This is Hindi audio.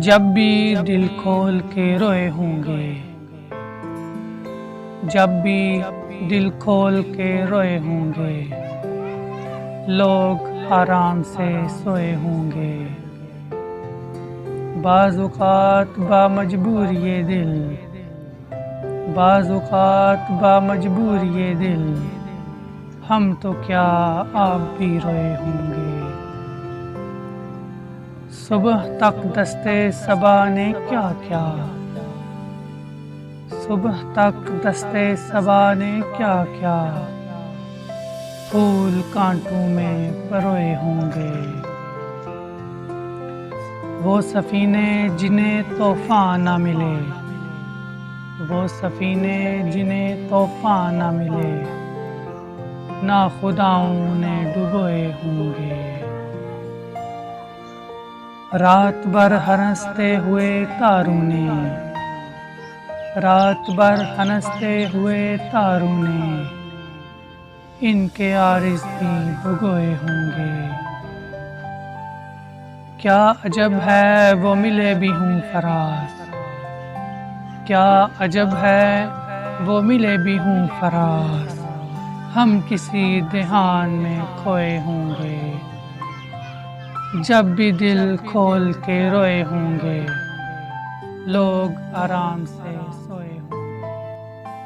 जब भी दिल खोल के रोए होंगे, जब भी दिल खोल के रोए होंगे, लोग आराम से सोए होंगे। बाज़-औक़ात बामजबूर ये दिल, बाज़-औक़ात बामजबूर ये दिल, हम तो क्या आप भी रोए होंगे। सुबह तक दस्ते सबा ने क्या क्या, सुबह तक दस्ते सबा ने क्या क्या, फूल कांटों में परोए होंगे। वो सफ़ीने जिन्हें तूफ़ान ना मिले, वो सफ़ीने जिन्हें तूफ़ान ना मिले, ना खुदाओं ने डुबोए होंगे। रात भर हंसते हुए तारों ने, रात भर हंसते हुए तारों ने, इनके आरिज़ भी भगोए होंगे। क्या अजब है वो मिले भी हूँ फराज, क्या अजब है वो मिले भी हूँ फराज, हम किसी ध्यान में खोए होंगे। जब भी दिल खोल के रोए होंगे, लोग आराम से सोए होंगे।